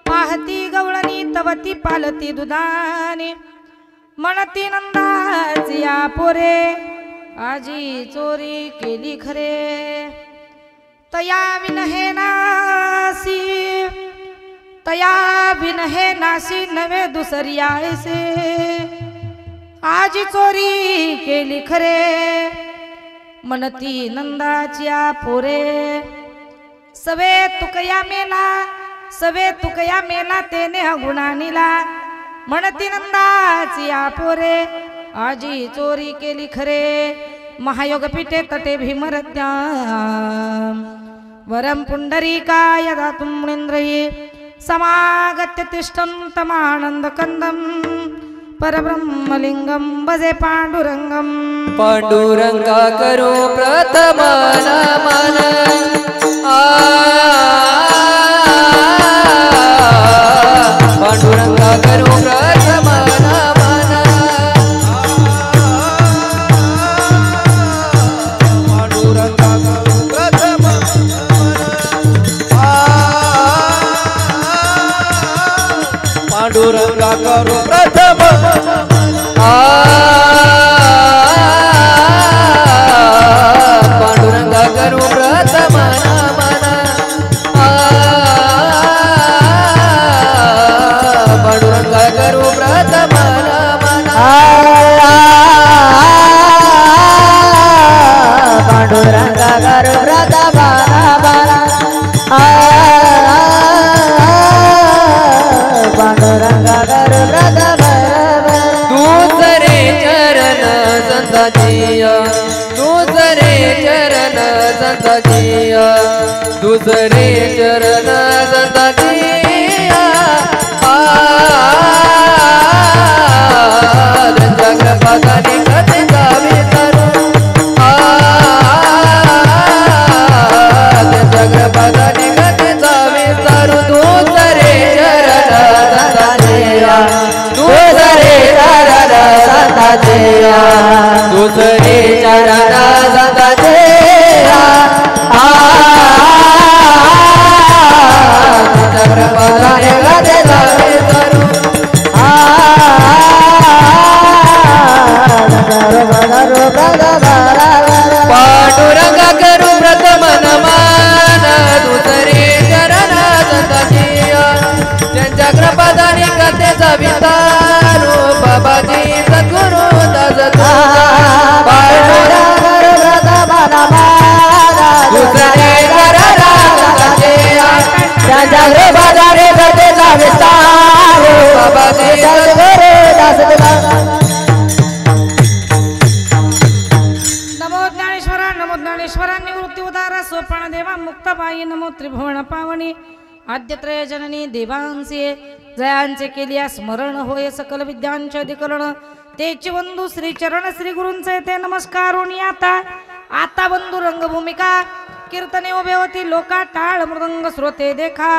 पाहती गवळणी तवती पालती दुधाने म्हणती नंदाची या पोरे आजी चोरी केली खरे तया बिन हे नासी नवे दुसरी आयसे आजी चोरी केली खरे म्हणती नंदाची या पोरे सवे तुकया मेला तेने गुणानीला म्हणती नंदाची या पोरे आजी चोरी केली खरे महायोग पीठे तटे भीमरत्या वरम पुंडरीकाय दातुं मुनीन्द्रये समागत्य तिष्ठन्तमानन्द कंदं परब्रह्मलिंगं भजे पांडुरंगं पांडुरंगा करो प्रथम नमन पांडुरंगा करो प्रथम नमन पांडुरंगा करो प्रथम पांडुरंगा करो प्रथम पांडुरंगा करू प्रथम नमन पांडुरंगा करू प्रथम नमन पांडुरंगा करू प्रथम नमन पांडुरंगा करू प्रथम दूसरे चरण संतजिया दूसरे चरण संतजिया दूसरे चरण संतजिया जगपदानी कथे गावे तरू जगपदानी कथे गावे तरू दूसरे चरण संतजिया दूसरे चरण संतजिया दूसरे चरण संतजिया जगपदानी कथे गावे तरू पांडुरंगा करू प्रथम नमन दूसरे चरण संतजिया ज्यांच्या कृपादानी कथेचा विस्तारू बाबाजी सद्गुरु दास पांडुरंगा करू प्रथम नमन दूसरे चरण संतजिया ज्यांच्या कृपादानी कथेचा विस्तारू बाबाजी सद्गुरु दास निवृत्ति उदार सोपान देवा मुक्तबाई नमो त्रिभुवन पावनी आद्यत्रय जननी देवांचे जयांचे केलिया स्मरण होय सकल विद्यांचे अधिकरण तेचे बंधू श्री चरण श्री गुरूंचे ते नमस्कारून आता बंधू रंगभूमिका कीर्तने उभे होती लोका टाळ मृदंग श्रोते देखा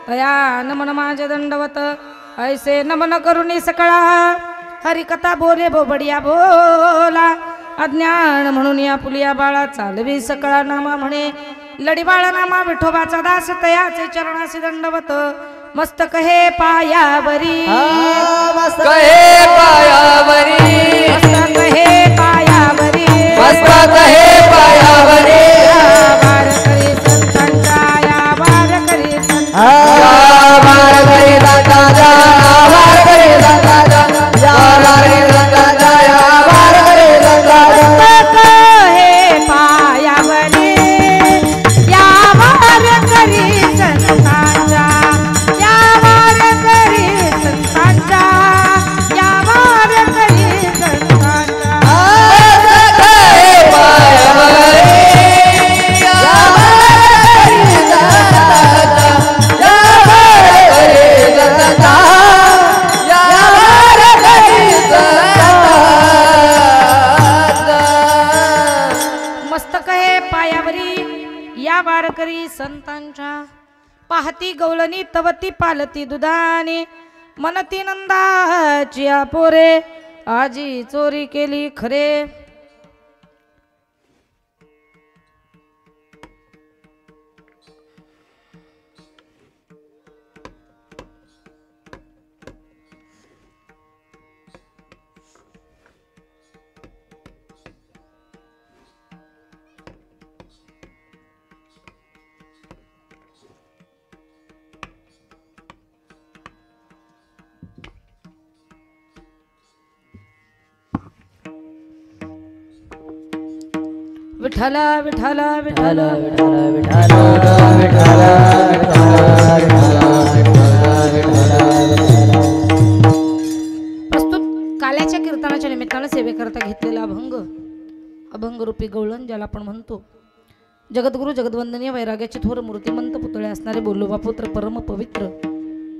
तया नमन माझे दंडवत ऐसे नमन करुणी सकळा हरिकथा बोले बोबडिया बोला अज्ञान म्हणून या पुलिया बाळा चालवी सकळा नामा म्हणे लडी बाळा नामा विठोबाचा दास तयाचे चरणासी दंडवत मस्तक हे पायावरी मस्तक हे पायावरी मस्तक हे पायावरी मस्तक हे पायावरी वार करी संतांचा या वार करी संतांचा वार करी संतांचा वार करी संतांचा वार करी संतांचा वार करी मस्तक हे पायावरी या वार करी संतांचा या वार करी संतांचा या वार करी संतांचा मस्तक हे पायावरी या वार करी संतांचा या वार करी संतांचा या वार करी संतांचा मस्तक हे पायावरी या वारकरी संतांच्या पाहती गवळणी तवती पालती दुधाने मनती नंदाची पोरे आजी चोरी केली खरे विठ्ठल विठ्ठल विठ्ठल प्रस्तुत काल्याच्या कीर्तनाच्या निमित्तानं सेवेकरता घेतलेला अभंग रूपी गवळण ज्याला आपण म्हणतो. जगद्गुरु जगद्वंदनीय वैराग्याचे थोर मूर्तिमंत पुतळे असणारे बोलोबा पुत्र परम पवित्र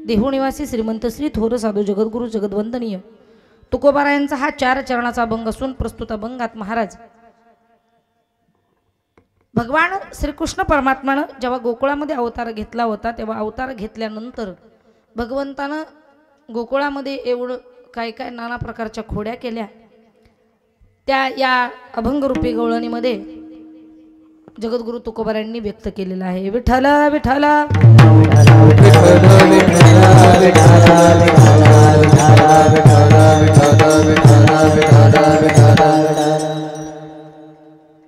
देहू निवासी श्रीमंत श्री थोर साधू जगद्गुरु जगद्वंदनीय तुकोबारायांचा हा 4 चरणाचा अभंग असून प्रस्तुत अभंगात महाराज भगवान श्रीकृष्ण परमात्मानं जेव्हा गोकुळामध्ये अवतार घेतला होता तेव्हा अवतार घेतल्यानंतर भगवंतानं गोकुळामध्ये एवढं काय काय नाना प्रकारच्या खोड्या केल्या. त्या या अभंगरूपी गवळणीमध्ये जगद्गुरु तुकोबारायांनी व्यक्त केलेला आहे. विठ्ठल विठ्ठल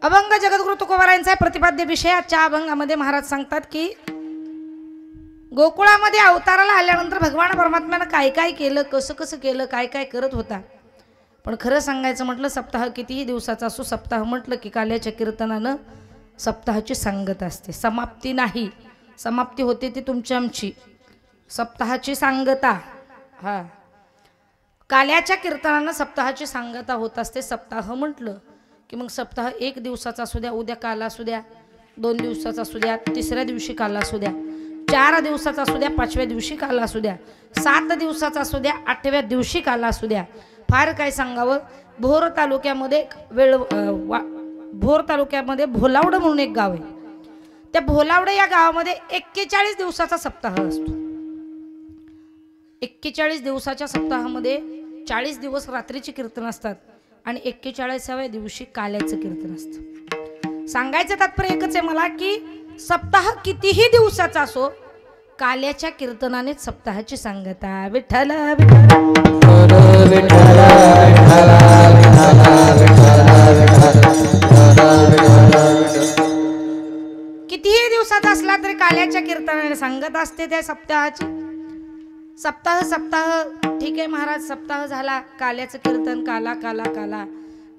अभंग जगद्गुरु तुकोबारायांचा प्रतिपाद्य विषय. आजच्या अभंगामध्ये महाराज सांगतात की गोकुळामध्ये अवताराला आल्यानंतर भगवान परमात्म्यानं काय काय केलं, कसं कसं केलं, काय काय करत होता. पण खरं सांगायचं म्हटलं सप्ताह कितीही दिवसाचा असो, सप्ताह म्हटलं की काल्याच्या कीर्तनानं सप्ताहाची सांगत असते, समाप्ती नाही. समाप्ती होते ती तुमची आमची, सप्ताहाची सांगता. हा, काल्याच्या कीर्तनानं सप्ताहाची सांगता होत असते. सप्ताह म्हटलं की मग सप्ताह 1 दिवसाचा असू द्या, उद्या काल असू द्या, 2 दिवसाचा असू द्या, 3ऱ्या दिवशी काल असू द्या, 4 दिवसाचा असू द्या, 5व्या दिवशी काल असू द्या, 7 दिवसाचा असू द्या, 8व्या दिवशी काल असू द्या. फार काय सांगावं. भोर तालुक्यामध्ये भोर तालुक्यामध्ये भोलावड म्हणून एक गाव आहे. त्या भोलावड या गावामध्ये 41 दिवसाचा सप्ताह असतो. 41 दिवसाच्या सप्ताहामध्ये 40 दिवस रात्रीची कीर्तन असतात आणि 41व्या दिवशी काल्याचं कीर्तन असतं. सांगायचं तात्पर्य एकच आहे मला की सप्ताह कितीही दिवसाचा असो, काल्याच्या कीर्तनानेच सप्ताहाची सांगता. विठ्ठल कितीही दिवसाचा असला तरी काल्याच्या कीर्तनाने सांगत असते त्या सप्ताहाची. सप्ताह ठीक आहे महाराज, सप्ताह झाला, काल्याचं कीर्तन काला काला काला.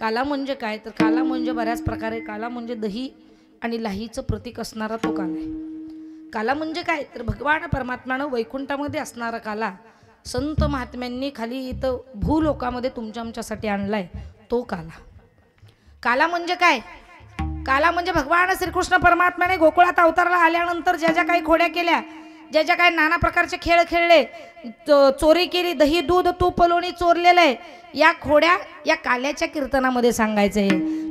काला म्हणजे काय तर काला म्हणजे बऱ्याच प्रकारे. काला म्हणजे दही आणि लाहीचं प्रतीक असणारा तो काला आहे. काला म्हणजे काय तर भगवान परमात्म्यानं वैकुंठामध्ये असणारा काला संत महात्म्यांनी खाली इथं भूलोकामध्ये तुमच्या आमच्यासाठी आणलाय तो काला. काला म्हणजे काय? काला म्हणजे भगवान श्रीकृष्ण परमात्म्याने गोकुळात अवताराला आल्यानंतर ज्या ज्या काही खोड्या केल्या, ज्या ज्या काही नाना प्रकारचे खेळ खेळले, चोरी केली, दही दूध तूप लोणी चोरलेलं आहे, या खोड्या या काल्याच्या कीर्तनामध्ये सांगायचंय.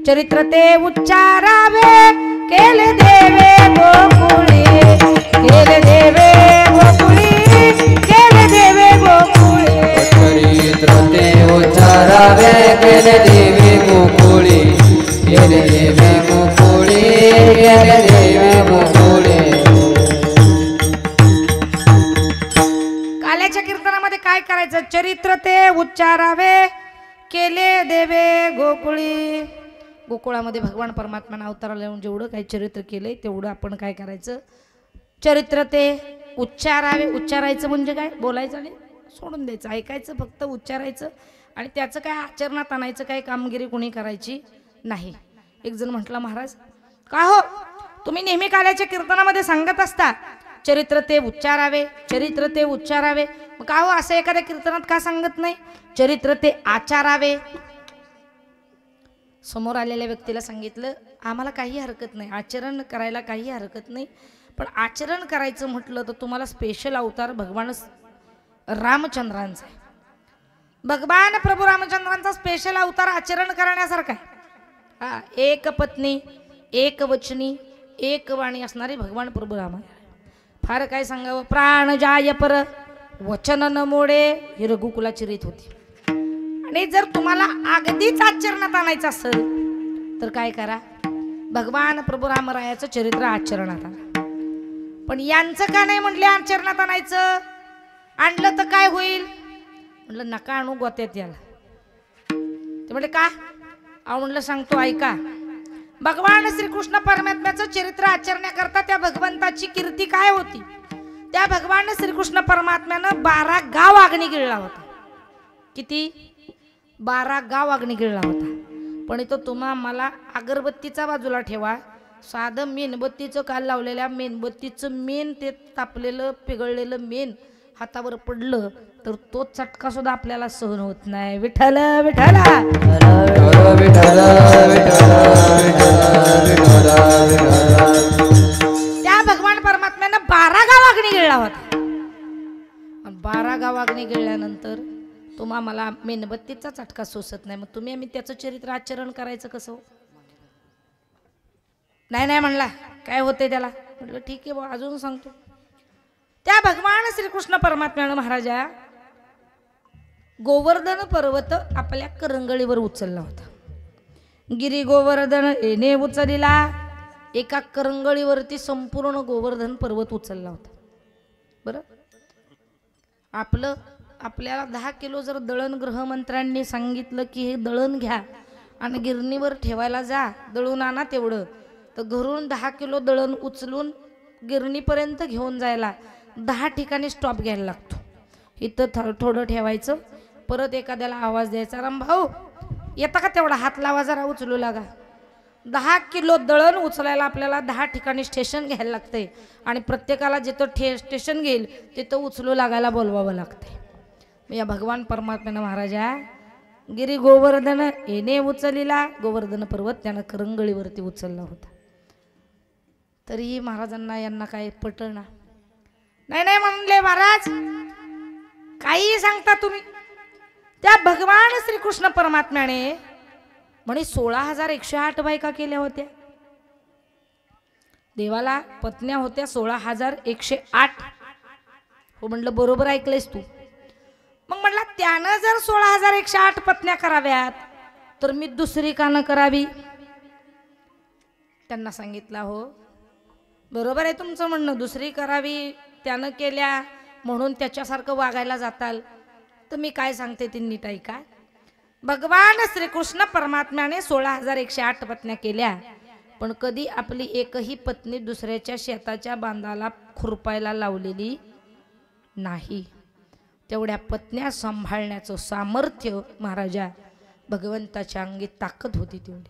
चरित्र ते उच्चारावे केले देवे गोकुळी, केले देवे गोकुळी, केले देवे गोकुळी. चरित्र ते उच्चारावे केले देवे गोकुळी, केले देवे गोकुळी, केले देवे गोकुळी. काल्याच्या कीर्तनामध्ये काय करायचं? चरित्र ते उच्चारावे केले देवे गोकुळी. गोकुळामध्ये भगवान परमात्म्यानं अवताराला येऊन जेवढं काही चरित्र केलंय तेवढं आपण काय करायचं? चरित्र ते उच्चारावे. उच्चारायचं म्हणजे काय? बोलायचं आणि सोडून द्यायचं, ऐकायचं फक्त, उच्चारायचं आणि त्याचं काय आचरणात आणायचं काय कामगिरी कोणी करायची नाही. एक जण म्हटला, महाराज का हो तुम्ही नेहमी काल्याच्या कीर्तनामध्ये सांगत असता चरित्र ते उच्चारावे, चरित्र ते उच्चारावे, मग का हो असं एखाद्या कीर्तनात का सांगत नाही चरित्र ते आचारावे? समोर आलेल्या व्यक्तीला सांगितलं, आम्हाला काही हरकत नाही, आचरण करायला काही हरकत नाही, पण आचरण करायचं म्हटलं तर तुम्हाला स्पेशल अवतार भगवान रामचंद्रांचा आहे. भगवान प्रभू रामचंद्रांचा स्पेशल अवतार आचरण करण्यासारखा आहे. हा, एक पत्नी, एक वचनी, एक वाणी असणारे भगवान प्रभू राम. फार काय सांगावं. प्राण जाय पर वचन न मोडे ही रघुकुलाची रीत होती. आणि जर तुम्हाला अगदीच आचरणात आणायचं असेल तर काय करा, भगवान प्रभू रामरायाचं चरित्र आचरणात आणा. पण यांचं का नाही म्हटले आचरणात आणायचं? आणलं तर काय होईल? म्हटलं नका आणू गोत्यात याला. ते म्हटले का? म्हणलं सांगतो ऐका. भगवान श्रीकृष्ण परमात्म्याचं चरित्र आचरण्याकरता त्या भगवंताची कीर्ती काय होती? त्या भगवान श्रीकृष्ण परमात्म्यानं 12 गाव अग्नी गिळला होता. किती? 12 गाव अग्नी गिळला होता. पण इथं तुम्हा मला अगरबत्तीचा बाजूला ठेवा, साधं मेणबत्तीचं काल लावलेल्या मेणबत्तीचं मेन ते तापलेलं पिघळलेलं मेन हातावर पडलं तर तो चटका सुद्धा आपल्याला सहन होत नाही. विठ्ठल विठ्ठल त्या भगवान परमात्म्यानं 12 गाव अग्नी गिळला होता. 12 गाव अग्नी गिळल्यानंतर तुम्हा मला मेणबत्तीचा चटका सोसत नाही, मग तुम्ही आम्ही त्याचं चरित्र आचरण करायचं कसं? नाही म्हणला, काय होते त्याला? म्हटलं ठीक आहे बा, अजून सांगतो. त्या भगवान श्रीकृष्ण परमात्म्यानं महाराजा गोवर्धन पर्वत आपल्या करंगळीवर उचलला होता. गिरी गोवर्धन येणे उचलिला, एका करंगळीवरती संपूर्ण गोवर्धन पर्वत उचलला होता. बरं, आपल्याला 10 किलो जर दळण गृहमंत्र्यांनी सांगितलं की हे दळण घ्या आणि गिरणीवर ठेवायला जा, दळून आणा तेवढं, तर घरून 10 किलो दळण उचलून गिरणीपर्यंत घेऊन जायला 10 ठिकाणी स्टॉप घ्यायला लागतो. इथं थोडं ठेवायचं, परत एखाद्याला आवाज द्यायचा, राम भाऊ येता का तेवढा हात लावा जरा उचलू लागा. 10 किलो दळण उचलायला आपल्याला 10 ठिकाणी स्टेशन घ्यायला लागते आणि प्रत्येकाला जिथं स्टेशन घेईल तिथं उचलू लागायला बोलवावं लागते. या भगवान परमात्म्यानं महाराजा गिरी गोवर्धन येणे उचलिला, गोवर्धन पर्वत त्यानं करंगळीवरती उचलला होता. तरीही महाराजांना यांना काय पटना. नाही म्हणले, महाराज काही सांगता तुम्ही. त्या भगवान श्रीकृष्ण परमात्म्याने म्हणे 16,108 बायका केल्या होत्या. देवाला पत्न्या होत्या 16,108. हो म्हणलं, बरोबर ऐकलंयस तू. मग म्हणला त्यानं जर 16,108 पत्न्या कराव्यात तर मी दुसरी का न करावी? त्यांना सांगितलं, हो बरोबर आहे तुमचं म्हणणं, दुसरी करावी, त्यानं केल्या म्हणून त्याच्यासारखं वागायला जाताल, तर मी काय सांगते ते नीट ऐका. भगवान श्रीकृष्ण परमात्म्याने 16,108 पत्न्या केल्या, पण कधी आपली एकही पत्नी दुसऱ्याच्या शेताच्या बांधाला खुरपायला लावलेली नाही. तेवढ्या पत्न्या सांभाळण्याचं सामर्थ्य महाराजा भगवंताच्या अंगी ताकद होती तेवढी.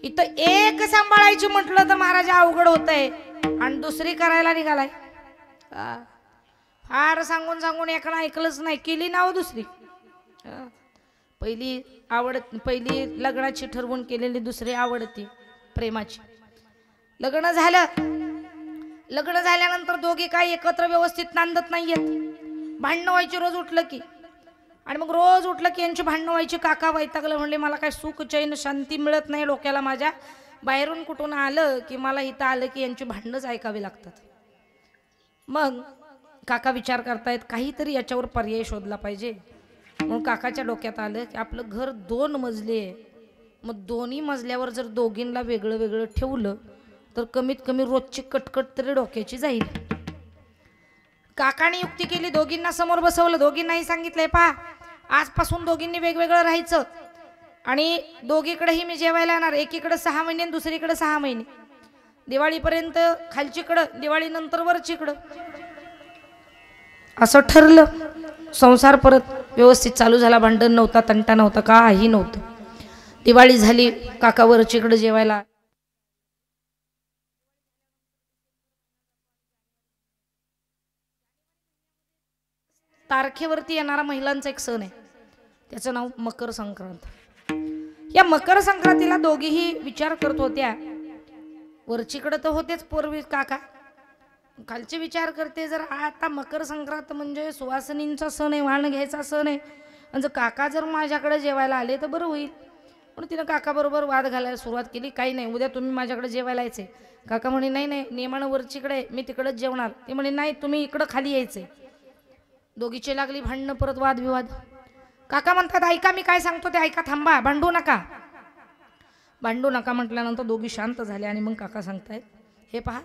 इथं एक सांभाळायची म्हटलं तर महाराजा अवघड होतंय आणि दुसरी करायला निघालाय. फार सांगून एकानं ऐकलंच नाही, केली नाव दुसरी. पहिली लग्नाची ठरवून केलेली, दुसरी आवडती प्रेमाची. लग्न झाल्यानंतर दोघी काही एकत्र व्यवस्थित नांदत नाहीयेत. भांडणं व्हायची रोज उठलं की, आणि मग रोज उठलं की यांची भांडणं व्हायची. काका वैतागलं, म्हणले मला काय सुख चैन शांती मिळत नाही डोक्याला माझ्या. बाहेरून कुठून आलं की मला इथं आलं की यांची भांडणंच ऐकावी लागतात. मग काका विचार करतायत काहीतरी याच्यावर पर्याय शोधला पाहिजे. म्हणून काकाच्या डोक्यात आलं की आपलं घर 2 मजली आहे, मग दोन्ही मजल्यावर जर दोघींना वेगळं वेगळं ठेवलं तर कमीत कमी रोजची कटकट तरी डोक्याची जाईल. काकाने युक्ती केली, दोघींना समोर बसवलं, दोघींनाही सांगितलंय पहा आजपासून दोघींनी वेगवेगळं राहायचं आणि दोघीकडेही मी जेवायला येणार, एकीकडे 6 महिने आणि दुसरीकडे 6 महिने. दिवाळीपर्यंत खालचीकडं, दिवाळीनंतर वरचीकडं. असं ठरलं. संसार परत व्यवस्थित चालू झाला. भांडण नव्हता, तंटा नव्हता, काही नव्हतं. दिवाळी झाली, काका वरचीकडे जेवायला. तारखेवरती येणारा महिलांचा एक सण आहे, त्याचं नाव मकर संक्रांत. या मकर संक्रांतीला दोघीही विचार करत होत्या. वरचीकडे तर होतेच पूर्वी काका, खालचे विचार करते जर आता मकर संक्रांत म्हणजे सुवासिनींचा सण आहे, वाण घ्यायचा सण आहे, आणि जर काका जर माझ्याकडे जेवायला आले तर बरं होईल. म्हणून तिनं काकाबरोबर वाद घालायला सुरुवात केली. काही नाही, उद्या तुम्ही माझ्याकडे जेवायला यायचे. काका म्हणे नाही नियमानं वरचीकडे, मी तिकडंच जेवणार. ती म्हणे नाही तुम्ही इकडं खाली यायचे. दोघीची लागली भांडणं, परत वादविवाद. काका म्हणतात ऐका मी काय सांगतो ते ऐका, थांबा, भांडू नका म्हटल्यानंतर दोघी शांत झाले. आणि मग काका सांगतायत हे पहा,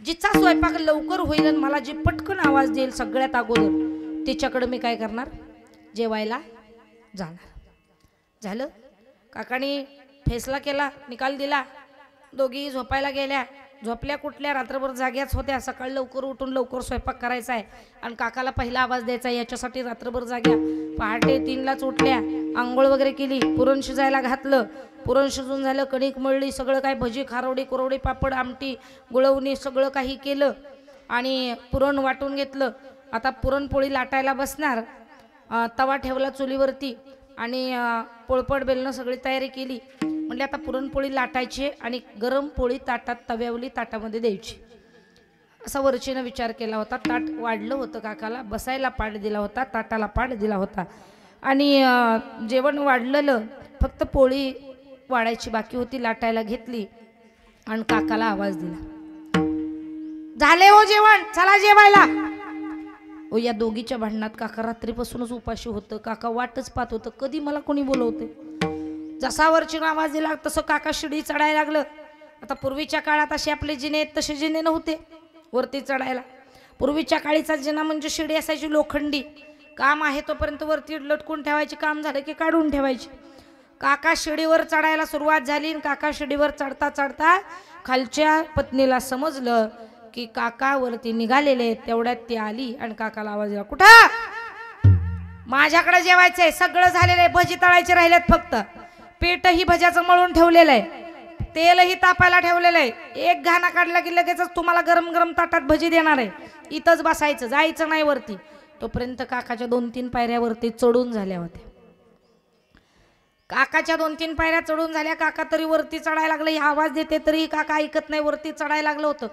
जिचा स्वयंपाक लवकर होईल आणि मला जी पटकन आवाज देईल सगळ्यात अगोदर तिच्याकडे मी काय करणार, जेवायला जाणार. झालं. काकाने फैसला केला, निकाल दिला. दोघी झोपायला गेल्या. झोपल्या कुठल्या रात्रभर जाग्याच होत्या. सकाळी लवकर उठून लवकर स्वयंपाक करायचा आहे आणि काकाला पहिला आवाज द्यायचा आहे याच्यासाठी रात्रभर जाग्या. पहाटे 3लाच उठल्या, आंघोळ वगैरे केली, पुरण शिजायला घातलं. पुरण शिजून झालं, कणिक मळली, सगळं काय भजी खारवडी कुरवडी पापड आमटी गुळवणी सगळं काही केलं आणि पुरण वाटून घेतलं. आता पुरणपोळी लाटायला बसणार. तवा ठेवला चुलीवरती आणि पोळपट बेलनं सगळी तयारी केली. म्हणजे आता पुरणपोळी लाटायची आणि गरम पोळी ताटात तव्यावली ताटामध्ये द्यायची असा वरचीनं विचार केला होता. ताट वाढलं होतं, काकाला बसायला पाड दिला होता, ताटाला पाड दिला होता आणि जेवण वाढलेलं, फक्त पोळी वाढायची बाकी होती. लाटायला घेतली आणि काकाला आवाज दिला, झाले हो जेवण, चला जेवायला. ओ या दोघीच्या भांडणात काका रात्रीपासूनच उपाशी होतं. काका वाटच पाहत होतं कधी मला कोणी बोलवते. जसा वरचीनं आवाज दिला तसं काका शिडी चढायला लागलं. आता पूर्वीच्या काळात असे आपले जिने आहेत तसे जिने नव्हते वरती चढायला. पूर्वीच्या काळीचा जिना म्हणजे शिडी असायची लोखंडी, काम आहे तोपर्यंत वरती लटकून ठेवायची, काम झालं की काढून ठेवायची. काका शिडीवर चढायला सुरुवात झाली. काका शिडीवर चढता चढता खालच्या पत्नीला समजलं की काका वरती निघालेले. तेवढ्यात ती आली आणि काकाला आवाज दिला, कुठं? माझ्याकडे जेवायचंय, सगळं झालेलं आहे, भजी तळायचे राहिलेत फक्त. पीठही भज्याचं मळून ठेवलेलं आहे, तेलही तापायला ठेवलेलं आहे. एक घाणा काढला की लगेचच तुम्हाला गरम गरम ताटात भजी देणार आहे. इथंच बसायचं, जायचं नाही वरती. तोपर्यंत काकाच्या 2-3 पायऱ्या वरती चढून झाल्या होत्या. काकाच्या 2-3 पायऱ्या चढून झाल्या. काका तरी वरती चढायला लागले. आवाज देते तरी काका ऐकत नाही, वरती चढायला लागलं होतं.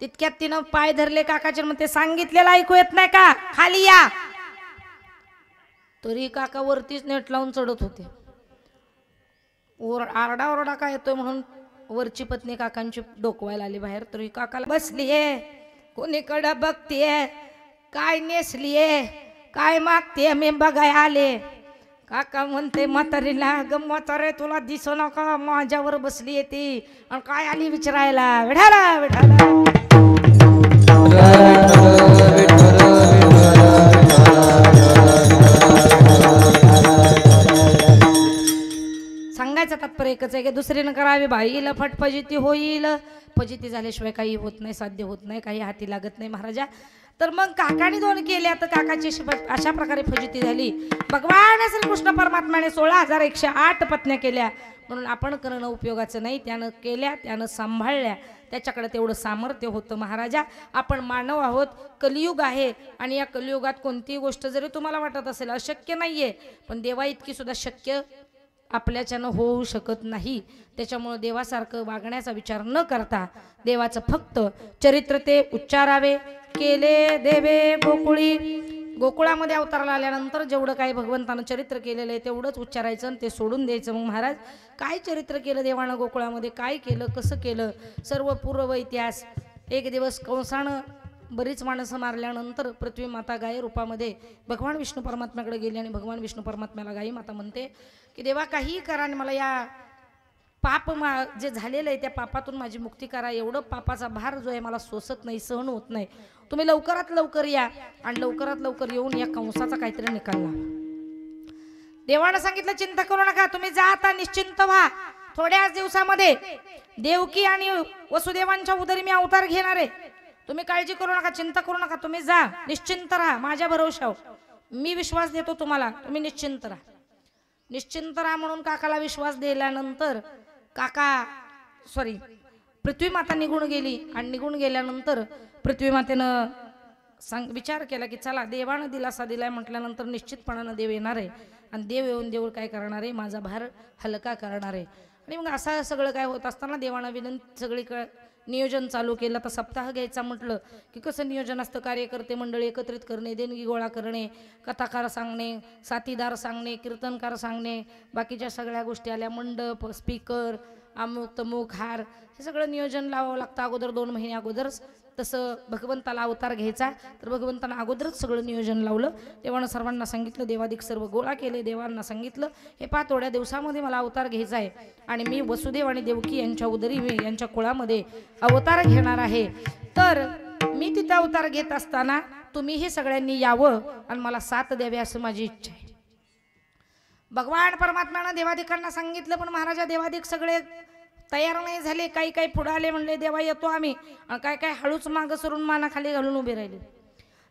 तितक्यात तिनं पाय धरले काकाच्या, म्हणते सांगितलेलं ऐकू येत नाही का, खाली या. तरी काका वरतीच नेट लावून चढत होते. आरडा ओरडा काय येतोय म्हणून वरची पत्नी काकांची डोकवायला आली बाहेर. तरी काकाला बसलीये, कोणीकडे बघतीये, काय नेसलीये, काय मागते, मी बघाय आले. काका म्हणते म्हातारीला, ग म्हातारे तुला दिसू नका, माझ्यावर बसली ती आणि काय आली विचारायला, विठाला विठाला. सांगायचं तात्पर्य एकच आहे की दुसरीनं करावी बाईला फटफजिती होईल. फजिती झाल्याशिवाय काही होत नाही, साध्य होत नाही, काही हाती लागत नाही महाराजा. तर मग काकाने 2 केल्या तर काकाची अशा प्रकारे फजिती झाली. भगवान श्रीकृष्ण परमात्म्याने 16,108 पत्न्या केल्या. म्हणून आपण करणं उपयोगाचं नाही, त्यानं केल्या, त्यानं सांभाळल्या, त्याच्याकडे तेवढं सामर्थ्य होतं महाराजा. आपण मानव आहोत, कलियुग आहे आणि या कलियुगात कोणतीही गोष्ट जरी तुम्हाला वाटत असेल अशक्य नाहीये, पण देवा इतकी सुद्धा शक्य आपल्याच्यानं होऊ शकत नाही. त्याच्यामुळे देवासारखं वागण्याचा विचार न करता देवाचं फक्त चरित्र ते उच्चारावे. केले देवे गोकुळी, गोकुळामध्ये अवताराला आल्यानंतर जेवढं काही भगवंतानं चरित्र केलेलं आहे तेवढंच उच्चारायचं आणि ते सोडून द्यायचं. मग महाराज काय चरित्र केलं देवानं गोकुळामध्ये, काय केलं, कसं केलं, सर्व पूर्व इतिहास. एक दिवस कंसानं बरीच माणसं मारल्यानंतर पृथ्वी माता गाय रूपामध्ये भगवान विष्णू परमात्म्याकडे गेली आणि भगवान विष्णू परमात्म्याला गाई माता म्हणते की देवा काही करा आणि मला या पाप जे झालेलं आहे त्या पापातून माझी मुक्ती करा. एवढं पापाचा भार जो आहे मला सोसत नाही, सहन होत नाही. तुम्ही लवकरात लवकर या आणि लवकरात लवकर येऊन या कंसाचा काहीतरी निकाल लावा. देवानं सांगितलं चिंता करू नका, तुम्ही जा आता, निश्चिंत व्हा. थोड्याच दिवसामध्ये देवकी आणि वसुदेवांच्या उदरी मी अवतार घेणार आहे. तुम्ही काळजी करू नका, चिंता करू नका, तुम्ही जा, निश्चिंत राहा, माझ्या भरोशावर मी विश्वास देतो तुम्हाला, तुम्ही निश्चिंत राहा. निश्चिंत राहा म्हणून काकाला विश्वास दिल्यानंतर पृथ्वी माता निघून गेली आणि निघून गेल्यानंतर पृथ्वी मातेनं विचार केला की चला देवानं दिलासा दिलाय म्हटल्यानंतर निश्चितपणानं देव येणार आहे आणि देव येऊन देव काय करणार आहे, माझा भार हलका करणार आहे. आणि मग असं सगळं काय होत असताना देवानं विनंती सगळी नियोजन चालू केलं. तर सप्ताह घ्यायचा म्हटलं की कसं नियोजन असतं, कार्यकर्ते मंडळी एकत्रित करणे, देणगी गोळा करणे, कथाकार सांगणे, साथीदार सांगणे, कीर्तनकार सांगणे, बाकीच्या सगळ्या गोष्टी आल्या, मंडप, स्पीकर, अमुक तमुक हार, हे सगळं नियोजन लावावं लागतं अगोदर 2 महिने अगोदरच. तसं भगवंताला अवतार घ्यायचा तर भगवंतानं अगोदरच सगळं नियोजन लावलं. देवानं सर्वांना सांगितलं, देवादिक सर्व गोळा केले. देवांना सांगितलं हे पहा थोड्या दिवसामध्ये मला अवतार घ्यायचा आहे आणि मी वसुदेव आणि देवकी यांच्या उदरी मी यांच्या कुळामध्ये अवतार घेणार आहे. तर मी तिथे अवतार घेत असताना तुम्हीही सगळ्यांनी यावं आणि मला साथ द्यावी असं माझी इच्छा आहे. भगवान परमात्म्यानं देवादिकांना सांगितलं, पण महाराजा देवादिक सगळे तयार नाही झाले, काही काही पुढे आले, म्हणले देवा येतो आम्ही, आणि काय काय हळूच मागं सरून माना खाली घालून उभे राहिले.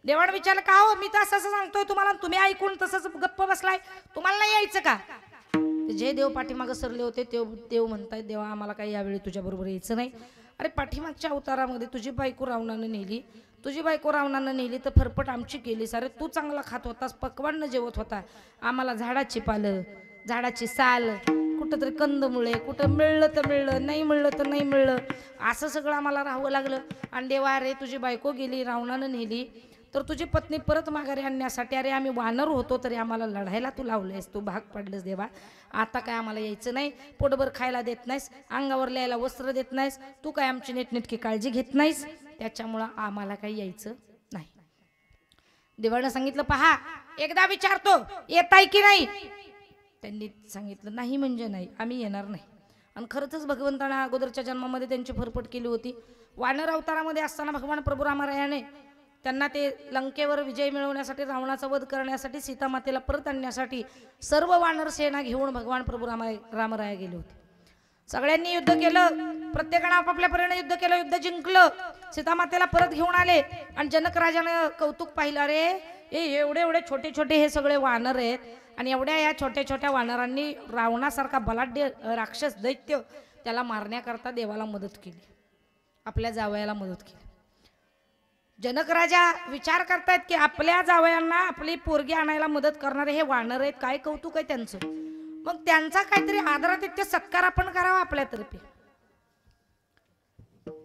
देवाने विचारलं का हो, मी तर असं सांगतोय तुम्हाला, तुम्ही ऐकून तसंच गप्प बसलाय, तुम्हाला नाही यायचं का? जे देव पाठीमागं सरले होते देव म्हणतायत देवा आम्हाला काही यावेळी तुझ्या बरोबर यायचं नाही. अरे पाठीमागच्या अवतारामध्ये तुझी बायको रावणानं नेली तर फरफट आमची केलीस. अरे तू चांगला खात होतास, पक्वान्न जेवत होता, आम्हाला झाडाची पालं, झाडाची साल, कुठं तरी कंदमुळे, कुठं मिळलं तर मिळलं, नाही मिळलं तर नाही मिळलं, असं सगळं आम्हाला राहावं लागलं. आणि देवा अरे तुझी बायको गेली, रावणानं नेली, तर तुझी पत्नी परत माघारी आणण्यासाठी अरे आम्ही वानर होतो तरी आम्हाला लढायला तू लावलेस, तू भाग पाडलेस देवा. आता काय आम्हाला यायचं नाही, पोटभर खायला देत नाहीस, अंगावर लिहायला वस्त्र देत नाहीस, तू काय आमची नीटनेटकी काळजी घेत नाहीस, त्याच्यामुळं आम्हाला काही यायचं नाही. देवानं सांगितलं पहा एकदा विचारतो येताय की नाही. त्यांनी सांगितलं नाही म्हणजे नाही, आम्ही येणार नाही. आणि खरंच भगवंतानं अगोदरच्या जन्मामध्ये त्यांची फरफट केली होती. वानर अवतारामध्ये असताना भगवान प्रभू रामरायाने त्यांना ते लंकेवर विजय मिळवण्यासाठी, रावणाचा वध करण्यासाठी, सीतामातेला परत आणण्यासाठी सर्व वानर सेना घेऊन भगवान प्रभू रामराया गेले होते. सगळ्यांनी युद्ध केलं, प्रत्येकानं आपापल्या परीने युद्ध केलं, युद्ध जिंकलं, सीतामातेला परत घेऊन आले. आणि जनक राजानं कौतुक पाहिलं, अरे एवढे एवढे छोटे छोटे हे सगळे वानर आहेत, आणि एवढ्या या छोट्या छोट्या वानरांनी रावणासारखा बलाढ्य राक्षस दैत्य त्याला मारण्याकरता देवाला मदत केली, आपल्या जावयाला मदत केली. जनक राजा विचार करतायत की आपल्या जावयांना आपली पोरगी आणायला मदत करणारे हे वानर आहेत, काय कौतुक आहे त्यांचं. मग त्यांचा काहीतरी आदरातिथ्य सत्कार आपण करावा,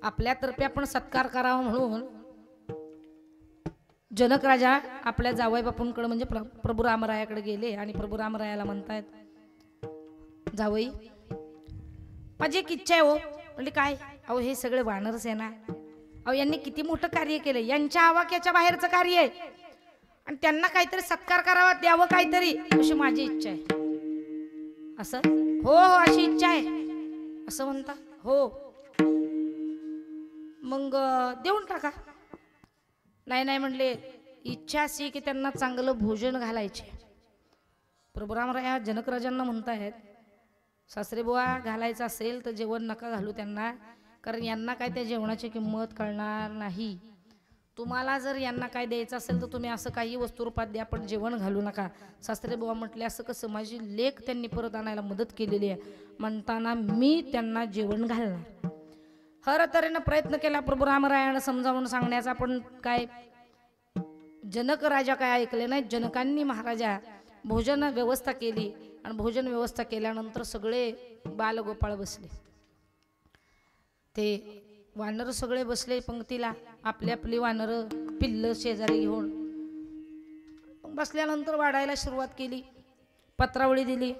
आपल्यातर्फे आपण सत्कार करावा म्हणून जनक राजा आपल्या जावई बापूंकडे म्हणजे प्रभू रामरायाकडे गेले. आणि प्रभू रामरायाला म्हणतायत, जावई माझी एक इच्छा आहे हो. म्हणजे काय? अहो हे सगळे वानर सेना, अहो यांनी किती मोठं कार्य केलं, यांच्या आवाक्याच्या बाहेरचं कार्य आहे, आणि त्यांना काहीतरी सत्कार करावा, द्यावं काहीतरी, अशी माझी इच्छा आहे. असं हो हो अशी इच्छा आहे असं म्हणता. हो मग देऊन टाका. नाही नाही म्हणले, इच्छा अशी की त्यांना चांगलं भोजन घालायचे. प्रभू रामराया जनक राजांना म्हणतायत, सासरे बुवा घालायचं असेल तर जेवण नका घालू त्यांना, कारण यांना काय त्या जेवणाची किंमत कळणार नाही. तुम्हाला जर यांना काय द्यायचं असेल तर तुम्ही असं काही वस्तुरूपात द्या, पण जेवण घालू नका. सासरे बुवा म्हटले, असं कसं, माझी लेक त्यांनी परत आणायला मदत केलेली आहे म्हणताना मी त्यांना जेवण घालणार. हर तऱ्हेनं प्रयत्न केला प्रभू रामरायानं समजावून सांगण्याचा, पण काय जनक राजा काय ऐकले नाही. जनकांनी महाराजा भोजन व्यवस्था केली, आणि भोजन व्यवस्था केल्यानंतर सगळे बालगोपाळ बसले. ते वानर सगळे बसले पंक्तीला, आपली आपली वानर पिल्ल शेजारी घेऊन. बसल्यानंतर वाढायला सुरुवात केली, पत्रावळी दिली.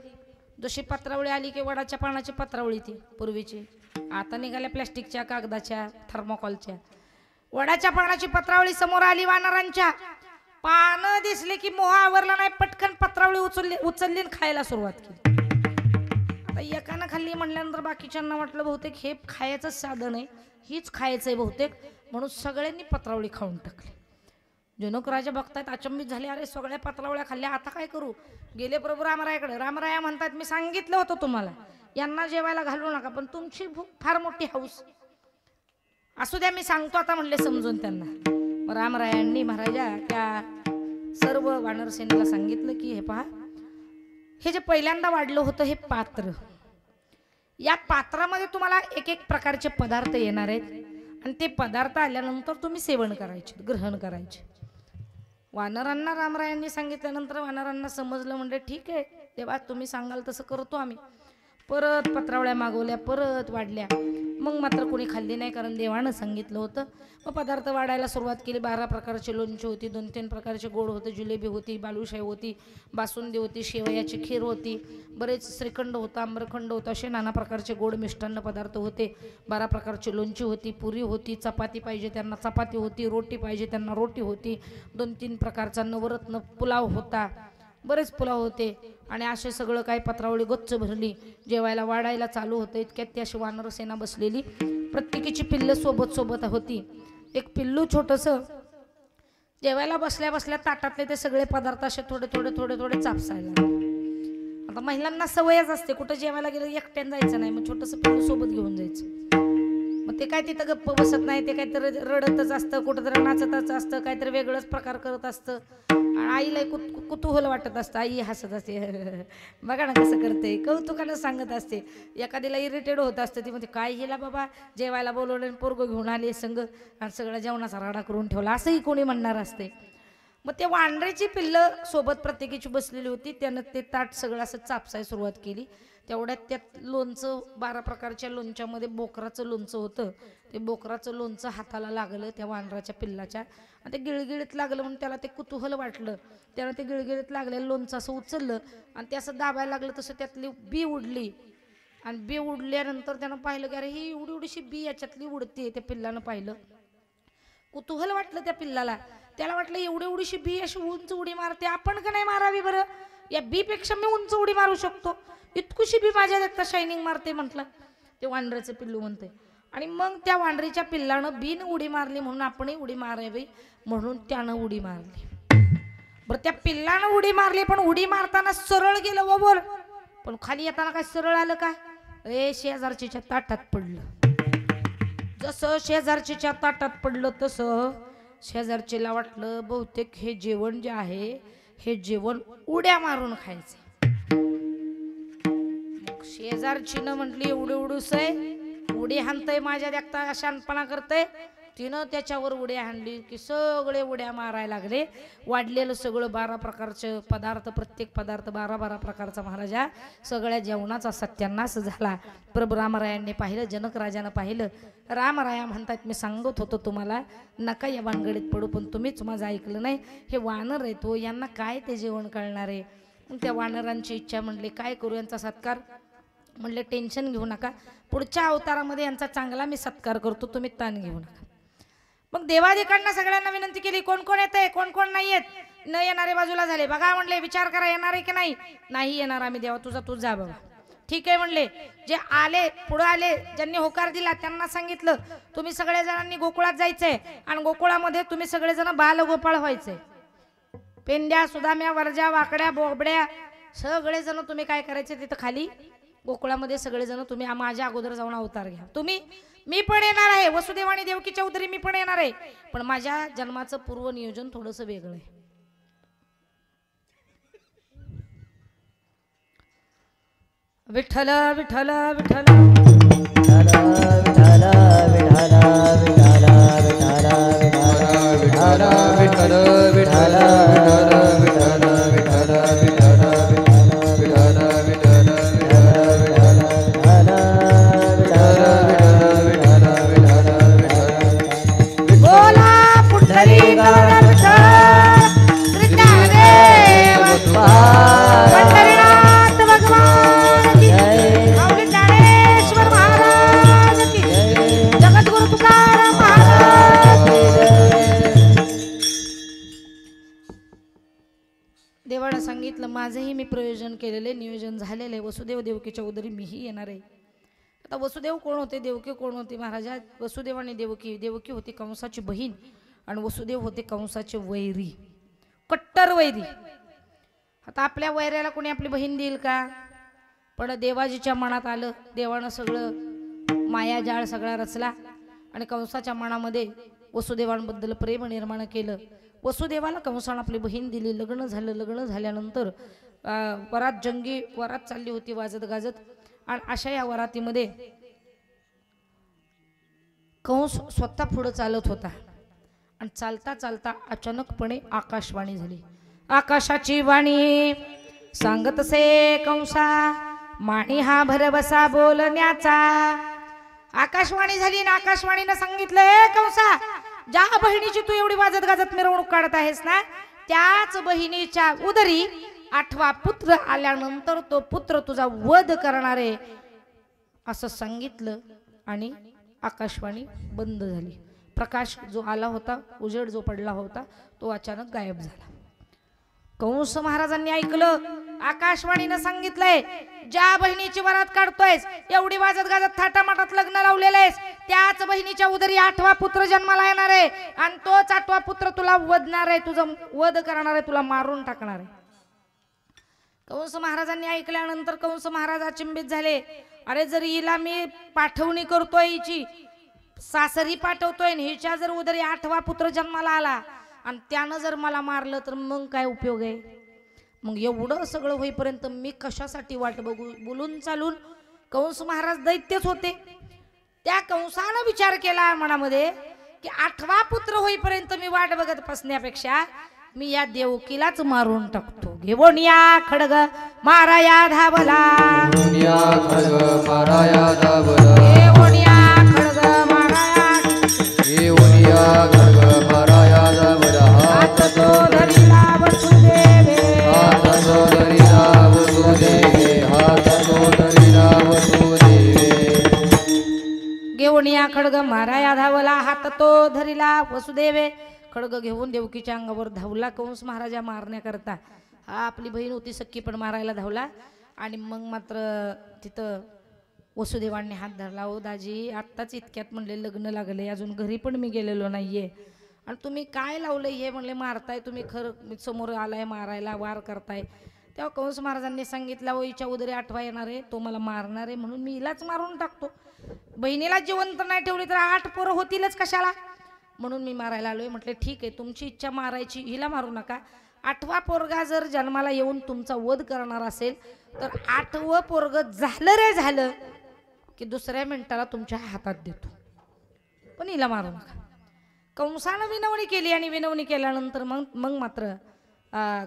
जशी पत्रावळी आली की वडाच्या पानाची पत्रावळी ती पूर्वीची, आता निघाल्या प्लॅस्टिकच्या, कागदाच्या, थर्मोकॉलच्या. वडाच्या पानाची पत्रावळी समोर आली वानरांच्या. पानं दिसली की मोह आवरला नाही, पटकन पत्रावळी उचलली खायला सुरुवात केली. आता एकानं खाल्ली म्हणल्यानंतर बाकीच्यांना वाटलं बहुतेक हे खायचं साधन आहे, हीच खायचंय बहुतेक, म्हणून सगळ्यांनी पत्रावळी खाऊन टाकली. जनक राजा बघतायत, अचंबित झाले, अरे सगळ्या पत्रावळ्या खाल्ल्या, आता काय करू. गेले प्रभू रामरायाकडे. रामराया म्हणतात, मी सांगितलं होतं तुम्हाला यांना जेवायला घालू नका, पण तुमची भूक फार मोठी हौस, असू द्या मी सांगतो आता म्हणले समजून त्यांना. मग रामरायांनी महाराजा त्या सर्व वानर सेनेला सांगितलं की हे पहा, हे जे पहिल्यांदा वाढलं होतं हे पात्र, या पात्रामध्ये तुम्हाला एक एक प्रकारचे पदार्थ येणार आहेत, आणि ते पदार्थ आल्यानंतर तुम्ही सेवन करायचे, ग्रहण करायचे. वानरांना रामरायांनी सांगितल्यानंतर वानरांना समजलं, म्हणजे ठीक आहे तेव्हा तुम्ही सांगाल तसं करतो आम्ही. परत पत्रावळ्या मागवल्या, परत वाढल्या. मग मात्र कोणी खाल्ली नाही, कारण देवानं सांगितलं होतं. मग पदार्थ वाढायला सुरुवात केली. 12 प्रकारचे लोणचे होती, 2-3 प्रकारचे गोड होते, जिलेबी होती, बालुशाही होती, बासुंदी होती, शेवयाची खीर होती, बरेच श्रीखंड होता, आम्रखंड होता, असे नाना प्रकारचे गोड मिष्टान्न पदार्थ होते. 12 प्रकारची लोणची होती, पुरी होती, चपाती पाहिजे त्यांना चपाती होती, रोटी पाहिजे त्यांना रोटी होती, 2-3 प्रकारचा नवरत्न पुलाव होता, बरेच पुलाव होते. आणि असे सगळं काही पत्रावळी गच्च भरली. जेवायला वाढायला चालू होतं, इतक्यात ती अशी वानर सेना बसलेली. प्रत्येकीची पिल्लं सोबत सोबत होती. एक पिल्लू छोटंसं जेवायला बसल्या बसल्या ताटातले ते सगळे पदार्थ असे थोडे थोडे थोडे थोडे चापसायला. आता महिलांना सवयच असते कुठं जेवायला गेलं एकट्यानं जायचं नाही, मग छोटंसं पिल्लू सोबत घेऊन जायचं. मग ते काय तिथं गप्प बसत नाही, ते काहीतरी रडतच असतं, कुठंतरी नाचतच असतं, काहीतरी वेगळंच प्रकार करत असतं. आणि आईला कुतूहल वाटत असतं, आई हसत असते बघा ना कसं करते, कौतुकानं सांगत असते. एखाद्याला इरिटेड होत असतं, ती म्हणते काय हिला बाबा जेवायला बोलवलं पोरगं घेऊन आले संग आणि सगळं जेवणाचा राडा करून ठेवला, असंही कोणी म्हणणार असते. मग ते वांढऱ्याची पिल्लं सोबत प्रत्येकीची बसलेली होती. त्यानं ते ताट सगळं असं चापसाय सुरुवात केली. तेवढ्यात त्यात लोणचं 12 प्रकारच्या लोणच्यामध्ये बोकराचं लोणचं होतं. ते बोकराचं लोणचं हाताला लागलं त्या वानराच्या पिल्लाच्या आणि ते गिळगिळीत लागलं म्हणून त्याला ते कुतूहल वाटलं. त्यानं ते गिळगिळीत लागलेलं लोणचं असं उचललं आणि ते असं दाबायला लागलं, तसं त्यातली बी उडली. आणि बी उडल्यानंतर त्यानं पाहिलं की अरे ही एवढी एवढीशी बी याच्यातली उडते. त्या पिल्लानं पाहिलं, कुतूहल वाटलं त्या पिल्लाला. त्याला वाटलं एवढी एवढीशी बी अशी उंच उडी मारते, आपण का नाही मारावी बरं, या बी पेक्षा मी उंच उडी मारू शकतो, इतकुशी बी माझ्या देखता शायनिंग मारते म्हटलं ते वांढऱ्याचं पिल्लू म्हणते. आणि मग त्या वांढरीच्या पिल्लानं बीन उडी मारली म्हणून आपणही उडी मारावी म्हणून त्यानं उडी मारली. बरं त्या पिल्लानं उडी मारली, पण उडी मारताना सरळ गेलं व बोल, पण खाली येताना काय सरळ आलं का, शेजारच्या ताटात पडलं. जसं शेजारच्या ताटात पडलं तसं शेजारचीला वाटलं बहुतेक हे जेवण जे आहे हे जेवण उड्या मारून खायचे. शेजारचीनं म्हटली एवढं एवढूस आहे, उडी हाणतय माझ्या देखता शानपणा करतय. तिनं त्याच्यावर उड्या हाणली की सगळे उड्या मारायला लागले. वाढलेलं सगळं 12 प्रकारचं पदार्थ, प्रत्येक पदार्थ 12 प्रकारचा महाराजा, सगळ्या जेवणाचा सत्यानाश झाला. प्रभू रामरायांनी पाहिलं, जनक राजानं पाहिलं. रामराया म्हणतात मी सांगत होतो तुम्हाला नका या भानगडीत पडू, पण तुम्हीच माझं ऐकलं नाही. हे वानर आहे तो, यांना काय ते जेवण कळणार आहे. मग त्या वानरांची इच्छा म्हणले काय करू यांचा सत्कार. म्हणले टेन्शन घेऊ नका, पुढच्या अवतारामध्ये यांचा चांगला मी सत्कार करतो, तुम्ही ताण घेऊ नका. मग देवादिकांना सगळ्यांना विनंती केली, कोण कोण येत आहे, कोण कोण नाही येत. न येणारे बाजूला झाले. बघा म्हणले विचार करा येणार आहे की नाही. नाही येणार आम्ही, देवा तुझा तू जा बाबा. ठीक आहे म्हणले. जे आले पुढे आले, ज्यांनी होकार दिला त्यांना सांगितलं तुम्ही सगळ्या जणांनी गोकुळात जायचंय आणि गोकुळामध्ये तुम्ही सगळेजण बालगोपाळ व्हायचंय. पेंड्या सुदाम्या वरजा वाकड्या बोबड्या सगळेजण तुम्ही काय करायचे, तिथं खाली गोकुळामध्ये सगळेजण तुम्ही माझ्या अगोदर जाऊन अवतार घ्या. तुम्ही मी पण येणार आहे, वसुदेव आणि देवकी चौधरी मी पण येणार आहे, पण माझ्या जन्माचं पूर्व नियोजन थोडंसं वेगळं आहे. विठ्ठल विठ्ठल विठ्ठल देवानं सांगितलं माझंही मी प्रयोजन केलेले, नियोजन झालेले. वसुदेव देवकी चौधरी मीही येणार आहे. आता वसुदेव कोण होते, देवकी कोण होती महाराजा. वसुदेव आणि देवकी, देवकी होती कंसाची बहीण आणि वसुदेव होते कंसाचे वैरी, कट्टर वैरी. आता आपल्या वैऱ्याला कोणी आपली बहीण देईल का. पण देवाजीच्या मनात आलं, देवानं सगळं मायाजाळ सगळा रचला आणि कंसाच्या मनामध्ये वसुदेवांबद्दल प्रेम निर्माण केलं. वसुदेवाला कंसानं आपली बहीण दिली. लग्न झालं. लग्न झाल्यानंतर वरात जंगी वरात चालली होती वाजत गाजत. आणि अशा या वरातीमध्ये कंस स्वतः पुढे चालत होता आणि चालता चालता अचानकपणे आकाशवाणी झाली. आकाशाची वाणी सांगत से कंसा माणी हा भरवसा बोलण्याचा. आकाशवाणी झाली ना आकाशवाणीनं सांगितलं कंसा, ज्या बहिणीची तू एवढी वाजत गाजत मिरवणूक काढत आहेस ना, त्याच बहिणीच्या उदरी 8वा पुत्र आल्यानंतर तो पुत्र तुझा वध करणार आहे असं सांगितलं. आणि आकाशवाणी बंद झाली. प्रकाश जो आला होता, उजेड जो पडला होता, तो अचानक गायब झाला. कंस महाराजांनी ऐकलं, आकाशवाणीनं सांगितलंय ज्या बहिणीची वरात काढतोयस, एवढी वाजत गाजत थाटामाटात लग्न लावलेलं आहेस, त्याच बहिणीच्या उदरी 8वा पुत्र जन्माला येणार आहे आणि तोच 8वा पुत्र तुला वधणार आहे, तुझं वध करणार आहे, तुला मारून टाकणार आहे. कंस महाराजांनी ऐकल्यानंतर कंस महाराज अचंबित झाले. अरे जर हिला मी पाठवणी करतोय, हिची सासरी पाठवतोय, हिच्या जर उदरी 8वा पुत्र जन्माला आला आणि त्यानं जर मला मारलं तर मग काय उपयोग आहे. मग एवढं सगळं होईपर्यंत मी कशासाठी वाट बघू. बोलून चालून कंस महाराज दैत्यच होते. त्या कंसानं विचार केला मनामध्ये की 8वा पुत्र होईपर्यंत मी वाट बघत बसण्यापेक्षा मी या देवकीलाच मारून टाकतो. घेऊन या खडग माराया धावला, घेऊन या खडग माराया धावला, घेऊन या खडग माराया, घेऊन या खडग माराया धावला. हात तो धरिला वसुदेवे, हात तो धरिला वसुदेवे, हात तो धरिला वसुदेवे. घेऊन या खडग माराया धावला, हात तो धरिला वसुदेवे. खडग घेऊन देवकीच्या अंगावर धावला कंस महाराजा मारण्याकरता. हा आपली बहीण होती सख्खी पण मारायला धावला. आणि मग मात्र तिथं वसुदेवांनी हात धरला. ओ दाजी आत्ताच इतक्यात म्हणले लग्न लागले, अजून घरी पण मी गेलेलो नाहीये आणि तुम्ही काय लावलंय हे म्हणले मारताय तुम्ही, खरं समोर आलाय मारायला, वार करताय. तेव्हा कंस महाराजांनी सांगितलं ओ हिच्या उदरी 8वा येणार आहे, तो मला मारणार आहे, म्हणून मी हिलाच मारून टाकतो. बहिणीला जिवंत नाही ठेवली तर 8 पोरं होतीलच कशाला, म्हणून मी मारायला आलोय. म्हटले ठीक आहे तुमची इच्छा मारायची, हिला मारू नका. 8वा पोरगा जर जन्माला येऊन तुमचा वध करणार असेल तर 8वं पोरग झालं रे झालं की दुसऱ्या मिनिटाला तुमच्या हातात देतो, पण हिला मारू नका. कंसानं विनवणी केली आणि विनवणी केल्यानंतर मग मात्र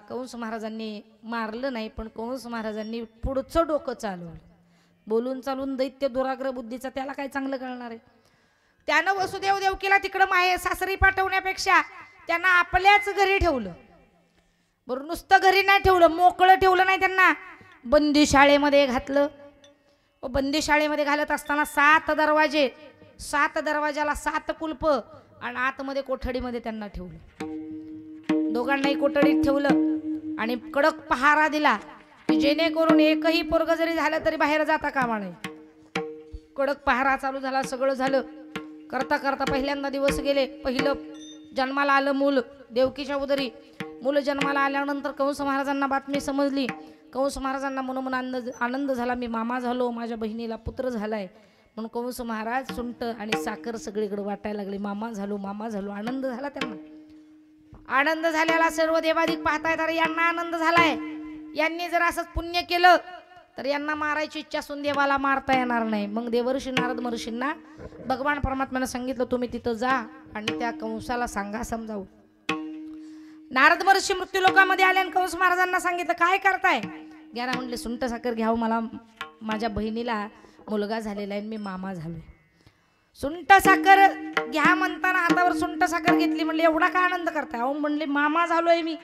कंस महाराजांनी मारलं नाही, पण कंस महाराजांनी पुढचं डोकं चालवलं. बोलून चालून दैत्य दुराग्र बुद्धीचा, त्याला काय चांगलं कळणार आहे. त्यानं वसुदेव देवकीला तिकडं माहे सासरी पाठवण्यापेक्षा त्यांना आपल्याच घरी ठेवलं. बरं नुसतं घरी नाही ठेवलं, मोकळं ठेवलं नाही, त्यांना बंदी शाळेमध्ये घातलं. बंदी शाळेमध्ये घालत असताना 7 दरवाजे, 7 दरवाजाला 7 कुलप आणि आतमध्ये कोठडीमध्ये त्यांना ठेवलं. दोघांनाही कोठडीत ठेवलं आणि कडक पहारा दिला की जेणेकरून एकही पोरग जरी झालं तरी बाहेर जाता कामा नये. कडक पहारा चालू झाला. सगळं झालं. करता करता पहिल्यांदा दिवस गेले. पहिलं जन्माला आलं मूल देवकीच्या उदरी. मूल जन्माला आल्यानंतर कंस महाराजांना बातमी समजली. कंस महाराजांना मनोमन आनंद झाला, मी मामा झालो, माझ्या बहिणीला पुत्र झालाय. म्हणून कंस महाराज सुंट आणि साखर सगळीकडे वाटायला लागले. मामा झालो, मामा झालो. आनंद झाला त्यांना. आनंद झाल्याला सर्व देवाधिक पाहतायत. अरे यांना आनंद झालाय, यांनी जर असंच पुण्य केलं तर यांना मारायची इच्छा असून देवाला मारता येणार नाही. मग देवर्षी नारद महर्षींना भगवान परमात्म्याने सांगितलं तुम्ही तिथं जा आणि त्या कंसाला सांगा समजावू. नारद महर्षी मृत्यूलोकामध्ये आले आणि कंस महाराजांना सांगितलं काय करताय. घ्या म्हणले सुंठ साखर घ्यावं, मला माझ्या बहिणीला मुलगा झालेला आहे, मी मामा झालोय. सुंठ साखर घ्या म्हणताना हातावर सुंठ साखर घेतली. म्हणले एवढा का आनंद करताय. अहो म्हणले मामा झालोय मी,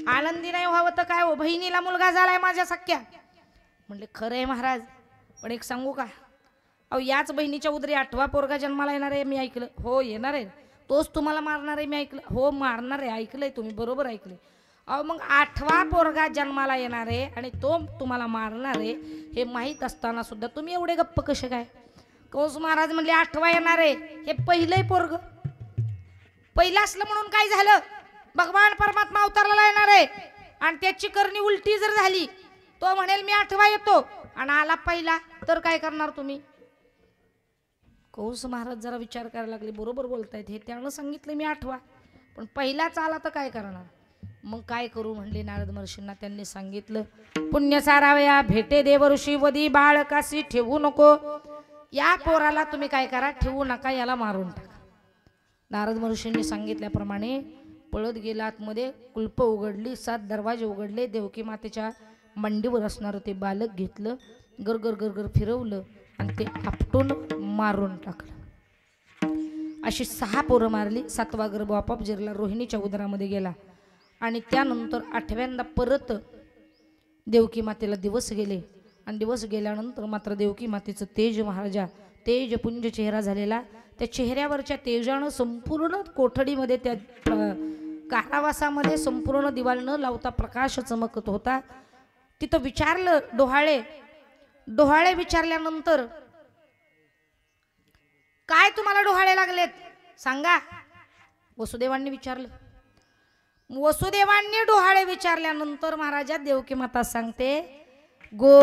आनंदी नाही व्हावं तर काय हो, बहिणीला मुलगा झालाय माझ्या सख्या. म्हणले खरं आहे महाराज, पण एक सांगू का. अहो याच बहिणीच्या उदरी 8वा पोरगा जन्माला येणार आहे मी ऐकलं. हो येणार आहे. तोच तुम्हाला मारणार आहे मी ऐकलं. हो मारणार आहे, ऐकलंय तुम्ही, बरोबर ऐकलंय. अहो मग 8वा पोरगा जन्माला येणार आहे आणि तो तुम्हाला मारणार आहे हे माहीत असताना सुद्धा तुम्ही एवढे गप्प कसे काय. कंस महाराज म्हणले 8वा येणार आहे हे पहिलंही पोरग. पहिलं असलं म्हणून काय झालं, भगवान परमात्मा अवताराला येणार आहे आणि त्याची करणी उलटी जर झाली, तो म्हणेल मी 8वा येतो आणि आला पहिला, तर काय करणार तुम्ही. कंस महाराज जरा विचार करायला लागले. बरोबर बोलतायत हे, त्यानं सांगितलं मी 8वा, पण पहिलाच आला तर काय करणार. मग काय करू म्हणले नारद महर्षींना. त्यांनी सांगितलं पुण्य सारावया भेटे देव ऋषी वदी बाळकासी ठेवू नको. या पोराला तुम्ही काय करा, ठेवू नका, याला मारून टाका. नारद महर्षींनी सांगितल्याप्रमाणे पळत गेला आतमध्ये. कुलप उघडली, 7 दरवाजे उघडले. देवकी मातेच्या मांडीवर असणार ते बालक घेतलं, गरगर गरगर फिरवलं आणि ते आपटून मारून टाकलं. अशी 6 पोरं मारली. 7वा गर्भ आपोआप जिरला, रोहिणीच्या उदरामध्ये गेला. आणि त्यानंतर 8व्यांदा परत देवकी मातेला दिवस गेले आणि दिवस गेल्यानंतर मात्र देवकी मातेचं तेज महाराजा तेजपुंज चेहरा झालेला. त्या चेहऱ्यावरच्या तेजानं संपूर्ण कोठडीमध्ये त्या कारावासामध्ये संपूर्ण दिवाल न लावता प्रकाश चमकत होता. तिथं विचारलं डोहाळे विचारल्यानंतर काय तुम्हाला डोहाळे लागलेत सांगा. वसुदेवांनी विचारलं. वसुदेवांनी डोहाळे विचारल्यानंतर महाराजा देवकी माता सांगते गो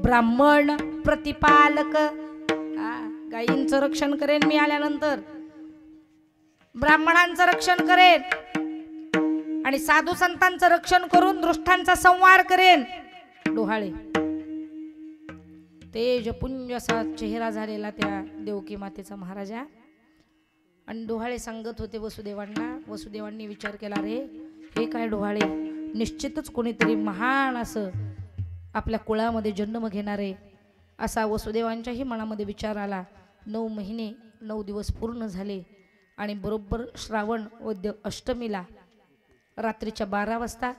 ब्राह्मण प्रतिपालक, गायींचं रक्षण करेन मी आल्यानंतर, ब्राह्मणांचं रक्षण करेन आणि साधू संतांचं रक्षण करून दृष्टांचा संहार करेन. डोहाळे तेजपुंज असा चेहरा झालेला त्या देवकी मातेचा महाराजा. आणि डोहाळे सांगत होते वसुदेवांना. वसुदेवांनी विचार केला, रे हे काय डोहाळे, निश्चितच कोणीतरी महान असं आपल्या कुळामध्ये जन्म घेणारे असा वसुदेवांच्याही मनामध्ये विचार आला. 9 महिने 9 दिवस पूर्ण झाले आणि बरोबर श्रावण वद्य अष्टमीला रात्रीच्या 12 वाजता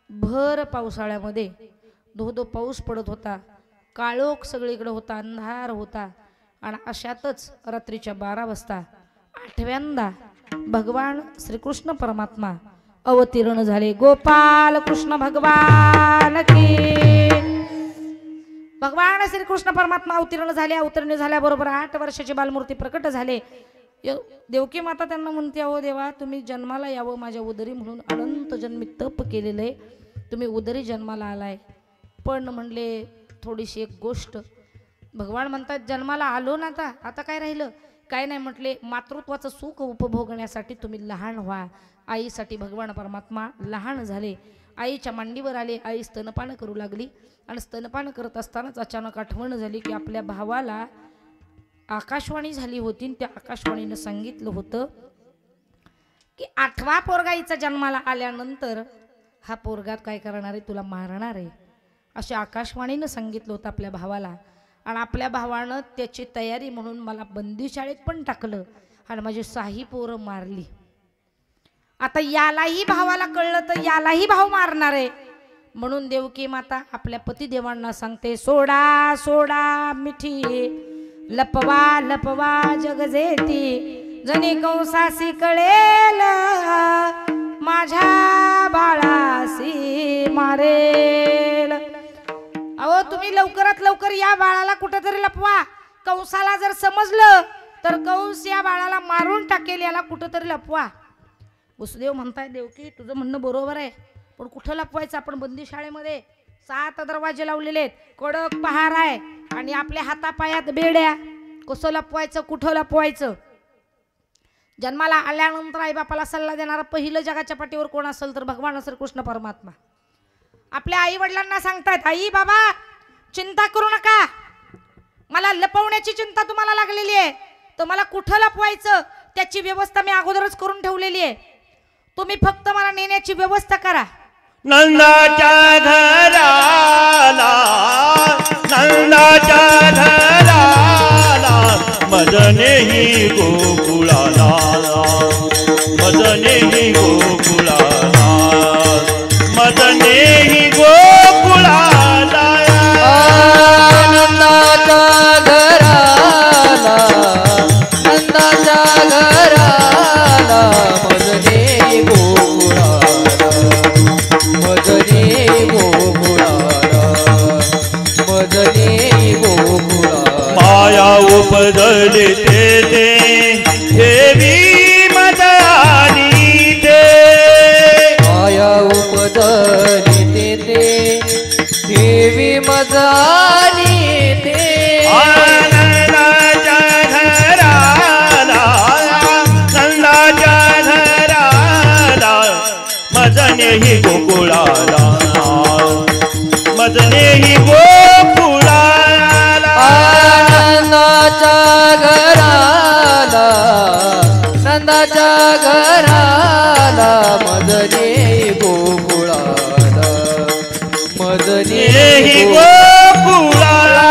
भर पावसाळ्यामध्ये धो पाऊस पडत होता, काळोख सगळीकडे होता, अंधार होता. आणि अशातच रात्रीच्या 12 वाजता 8व्यांदा भगवान श्रीकृष्ण परमात्मा अवतीर्ण झाले. गोपाल कृष्ण भगवान की. भगवान श्रीकृष्ण परमात्मा अवतीर्ण झाले. अवतीर्ण झाल्याबरोबर 8 वर्षाची बालमूर्ती प्रकट झाले. देवकी माता त्यांना म्हणते, अहो देवा, तुम्ही जन्माला यावं माझ्या उदरी, म्हणून अनंत जन्मी तप केलेलं आहे, तुम्ही उदरी जन्माला आलाय. पण म्हणले थोडीशी एक गोष्ट. भगवान म्हणतात जन्माला आलो ना, आता काय राहिलं, काय नाही. म्हटले मातृत्वाचं सुख उपभोगण्यासाठी तुम्ही लहान व्हा. आईसाठी भगवान परमात्मा लहान झाले, आईच्या मांडीवर आले. आई स्तनपान करू लागली आणि स्तनपान करत असतानाच अचानक आठवण झाली की आपल्या भावाला आकाशवाणी झाली होती. त्या आकाशवाणीनं सांगितलं होतं की 8वा पोरगा हिचा जन्माला आल्यानंतर हा पोरगा काय करणार आहे, तुला मारणार आहे, अशी आकाशवाणीनं सांगितलं होतं आपल्या भावाला. आणि आपल्या भावानं त्याची तयारी म्हणून मला बंदीशाळेत पण टाकलं आणि माझी 6 पोरं मारली. आता यालाही भावाला कळलं तर यालाही भाव मारणार आहे. म्हणून देवकी माता आपल्या पतिदेवांना सांगते, सोडा सोडा मिठी, लपवा लपवा जग जेती, जणी कंसासी कळेल माझ्या बाळासी मारेल. अहो तुम्ही लवकरात लवकर या बाळाला कुठेतरी लपवा. कंसाला जर समजलं तर कंस या बाळाला मारून टाकेल, याला कुठेतरी लपवा. वसुदेव म्हणताय, देवकी तुझं म्हणणं बरोबर आहे, पण कुठं लपवायचं, आपण बंदी शाळेमध्ये 7 दरवाजे लावलेले आहेत, कडक पहार आहे आणि आपल्या हातापायात बेड्या, कसं लपवायचं, कुठं लपवायचं. जन्माला आल्यानंतर आई बापाला सल्ला देणारा पहिलं जगाच्या पाठीवर कोण असेल तर भगवान श्रीकृष्ण परमात्मा. आपल्या आई वडिलांना सांगतात, आई बाबा चिंता करू नका, मला लपवण्याची चिंता तुम्हाला लागलेली आहे, तर मला कुठं लपवायचं त्याची व्यवस्था मी अगोदरच करून ठेवलेली आहे, तुम्ही फक्त मला नेण्याची व्यवस्था करा. नंदाच्या घराला, नंदाच्या घराला, मदनेही गोकुळाला, मदनेही गोकुळाला, मदनेही गोकुळाला. नंदाच्या घराला, नंदाच्या घराला, मदने गोकुळाला, मदने गोकुळाला, मदने गोकुळाला. माया उपजली ते देवी मदानी दे, माया उपजली ते देवी मदानी ते. नंदाच्या घराला, नंदाच्या घराला, मदनेही गोकुळाला, मदनेही गोकुळाला. नंदाच्या घराला, नंदाच्या घराला, मदने गोकुळाला, मदने गोकुळाला.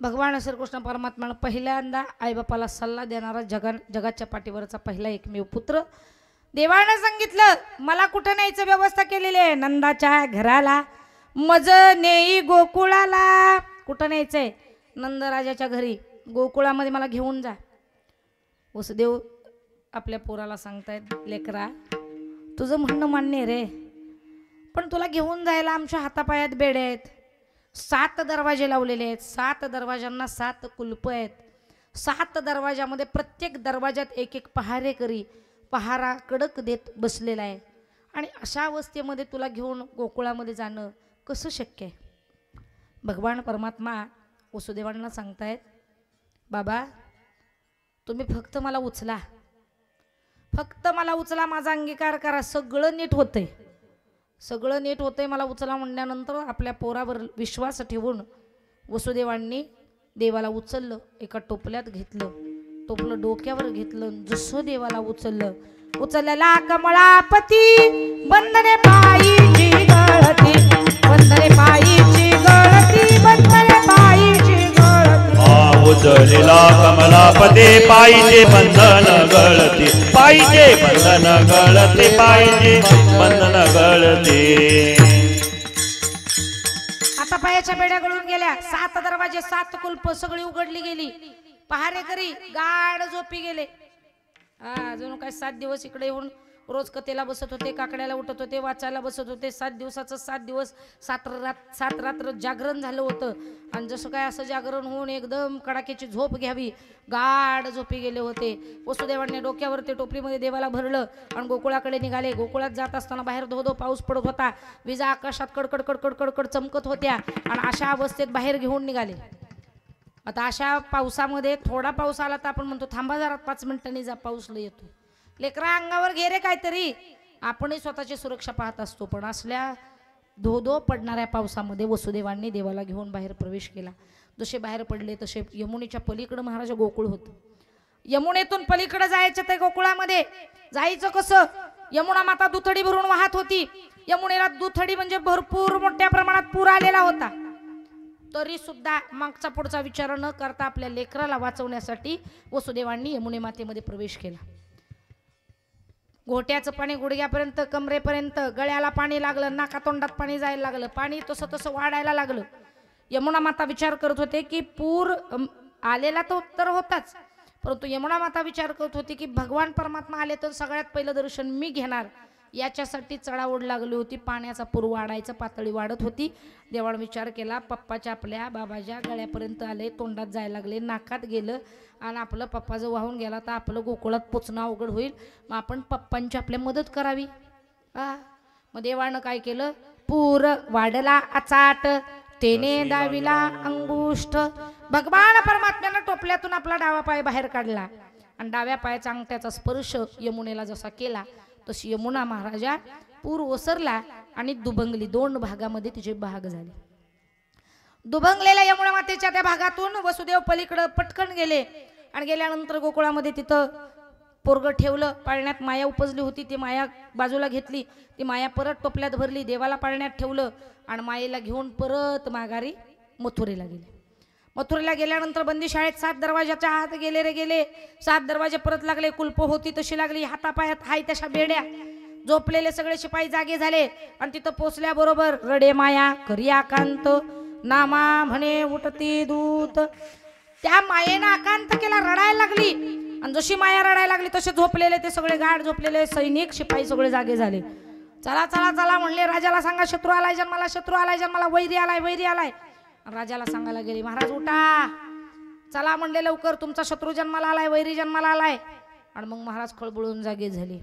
भगवान श्रीकृष्ण परमात्म्यानं पहिल्यांदा आईबापाला सल्ला देणारा जगाच्या पाठीवरचा पहिला एकमेव पुत्र. देवानं सांगितलं मला कुठं न्यायचं व्यवस्था केलेली आहे, नंदाच्या घराला, मज नेई गोकुळाला. कुठं न्यायचंय, नंदराजाच्या घरी, गोकुळामध्ये मला घेऊन जा. वसुदेव आपल्या पोराला सांगतायत, लेकरा तुझं म्हणणं मान्य रे, पण तुला घेऊन जायला आमच्या हातापायात बेड्या आहेत, 7 दरवाजे लावलेले आहेत, 7 दरवाजांना 7 कुलप आहेत, 7 दरवाजामध्ये प्रत्येक दरवाजात एक एक पहारेकरी पहारा कडक देत बसलेला आहे. आणि अशा अवस्थेमध्ये तुला घेऊन गोकुळामध्ये जाणं कसं शक्य आहे? भगवान परमात्मा वसुदेवांना सांगतायत, बाबा तुम्ही फक्त मला उचला, फक्त मला उचला, माझा अंगीकार करा, सगळं नीट होतंय, सगळं नीट होतंय, मला उचला म्हणल्यानंतर आपल्या पोरावर विश्वास ठेवून वसुदेवांनी देवाला उचललं, एका टोपल्यात घेतलं, टोपलं डोक्यावर घेतलं, जसं देवाला उचललं, उचलला कमळापती बंधने पायीची गळती, बंधने पायीची गळती, बंधने पायीची गळती. उचलेला कमलापते पाहिजे बंधन गळते, पाहिजे बंधन गळते, पाहिजे बंधन गळते. आता पायाच्या बेड्या गळून गेल्या, 7 दरवाजे 7 कुलप सगळी उघडली गेली, पहारेकरी गाढ झोपी गेले. अजून काय 7 दिवस इकडे येऊन रोज कथेला बसत होते, काकड्याला उठत होते, वाचायला बसत होते. 7 दिवसाचं 7 दिवस 7 रात्र जागरण झालं होतं. आणि जसं काय असं जागरण होऊन एकदम कडाक्याची झोप घ्यावी, गाढ झोपी गेले होते. वसुदेवांनी डोक्यावरती टोपलीमध्ये देवाला भरलं आणि गोकुळाकडे निघाले. गोकुळात जात असताना बाहेर धो पाऊस पडत होता, विजा आकाशात कडकड कडकड कडकड चमकत होत्या आणि अशा अवस्थेत बाहेर घेऊन निघाले. आता अशा पावसामध्ये थोडा पाऊस आला तर आपण म्हणतो थांबा जरा 5 मिनिटांनी जा, पाऊस लय येतो, लेकरा अंगावर घे रे काहीतरी, आपणही स्वतःची सुरक्षा पाहत असतो. पण असल्या धो पडणाऱ्या पावसामध्ये वसुदेवांनी देवाला घेऊन बाहेर प्रवेश केला. जसे बाहेर पडले तसे यमुनेच्या पलीकडे महाराज गोकुळ होतं. यमुनेतून पलीकडे जायचं ते गोकुळामध्ये जायचं कसं? यमुना माता दुथडी भरून वाहत होती. यमुनेला दुथडी म्हणजे भरपूर मोठ्या प्रमाणात पूर आलेला होता. तरी सुद्धा मागचा पुढचा विचार न करता आपल्या लेकराला वाचवण्यासाठी वसुदेवांनी यमुने मातेमध्ये प्रवेश केला. घोट्याचं पाणी गुडघ्यापर्यंत, कमरेपर्यंत, गळ्याला पाणी लागलं, नाकातोंडात पाणी जायला लागलं, पाणी तसं तसं वाढायला लागलं. यमुना माता विचार करत होते की पूर आलेला तर होताच, परंतु यमुना माता विचार करत होती की भगवान परमात्मा आले तर सगळ्यात पहिलं दर्शन मी घेणार. याच्यासाठी चढाओढ लागली होती, पाण्याचा पूर वाढायचा, पातळी वाढत होती. देवाने विचार केला, पप्पाच्या आपल्या बाबाच्या गळ्यापर्यंत आले, तोंडात जायला लागले, नाकात गेलं आणि आपलं पप्पा जर वाहून गेला तर आपलं गोकुळात पोचणं अवघड होईल, मग आपण पप्पांची आपल्या मदत करावी. मग देवानं काय केलं? पूर वाढला अचाट, तेने दाविला अंगुष्ठ. भगवान परमात्म्यानं टोपल्यातून आपला डावा पाय बाहेर काढला आणि डाव्या पायाचा अंगठ्याचा स्पर्श यमुनेला जसा केला तशी यमुना महाराजा पूर ओसरला आणि दुभंगली. 2 भागामध्ये तिचे भाग झाले. दुभंगलेल्या यमुना मातेच्या त्या भागातून वसुदेव पलीकडे पटकन गेले आणि गेल्यानंतर गोकुळामध्ये तिथं पोरग ठेवलं. पाळण्यात माया उपजली होती, ती माया बाजूला घेतली, ती माया परत टोपल्यात भरली, देवाला पाळण्यात ठेवलं आणि मायेला घेऊन परत माघारी मथुरेला गेले. मथुरेला गेल्यानंतर बंदी शाळेत 7 दरवाजाच्या आत गेले रे गेले. 7 दरवाजे परत लागले, कुलप होती तशी लागली, हातापायात हाय तशा बेड्या. झोपलेले सगळे शिपाई जागे झाले आणि तिथं पोचल्याबरोबर रडे माया करी आकांत, नामा म्हणे उठती दूत. त्या मायेनं आकांत केला, रडायला लागली आणि जशी माया रडायला लागली तसे झोपलेले ते सगळे गाढ झोपलेले सैनिक शिपाई सगळे जागे झाले. चला चला चला म्हणले, राजाला सांगा शत्रू आलाय जन्माला, शत्रू आलाय जन्माला, वैरी आलाय, वैरी आलाय. राजाला सांगायला गेले, महाराज उठा, चला म्हणले लवकर, तुमचा शत्रू जन्माला आलाय, वैरी जन्माला आलाय. आणि मग महाराज खळबळून जागे झाले.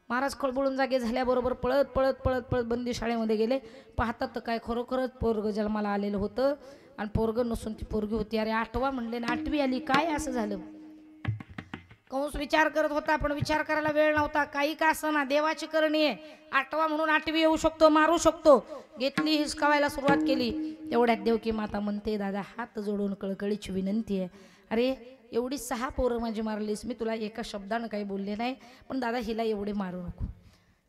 महाराज खळबळून जागे झाल्याबरोबर पळत पळत पळत पळत बंदी शाळेमध्ये गेले. पाहतात तर काय खरोखरच पोरग जन्माला आलेलं होतं आणि पोरग नसून ती पोरगी होती. अरे 8वा म्हणले ना 8वी आली, काय असं झालं? कंस विचार करत होता पण विचार करायला वेळ नव्हता. काही का असना देवाची करणी आहे, 8वा म्हणून 8वी येऊ शकतो, मारू शकतो. घेतली, हिसकावायला सुरुवात केली. तेवढ्यात देवकी माता म्हणते, दादा हात जोडून कळकळीची विनंती आहे, अरे एवढी 6 पोरं माझी मारलीस, मी तुला एका शब्दानं काही बोलले नाही, पण दादा हिला एवढे मारू नको.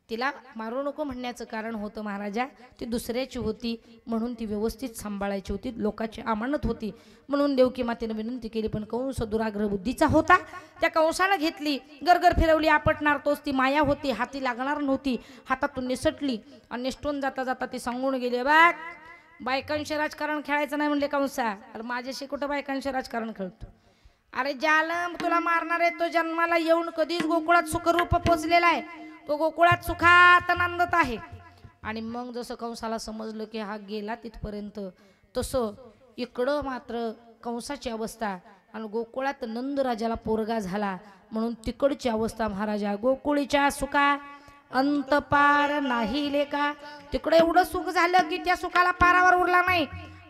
तिला मारू नको म्हणण्याचं कारण होतं महाराजा, ती दुसऱ्याची होती म्हणून ती व्यवस्थित सांभाळायची होती, लोकांची अमानत होती म्हणून देवकी मातेने विनंती केली. पण कंस दुराग्रह बुद्धीचा होता, त्या कंसानं घेतली, गरगर फिरवली, आपटणार तोच ती माया होती, हाती लागणार नव्हती, हातातून निसटली आणि निसटून जाता जाता ती सांगून गेली, बघ बायकांशी राजकारण खेळायचं नाही म्हणले कंसा. अरे माझ्याशी कुठं बायकांशी राजकारण खेळतो? अरे ज्याला तुला मारणार आहे तो जन्माला येऊन कधीच गोकुळात सुखरूप पोचलेला आहे, तो गोकुळात सुखात आनंदत आहे. आणि मग जसं कंसाला समजलं की हा गेला तिथपर्यंत, तसं इकडं मात्र कंसाची अवस्था आणि गोकुळात नंदराजाला पोरगा झाला म्हणून तिकडची अवस्था महाराजा. गोकुळीच्या सुखा अंत पार नाही लेका. तिकडे एवढं सुख झालं की त्या सुखाला पारावर उरला नाही.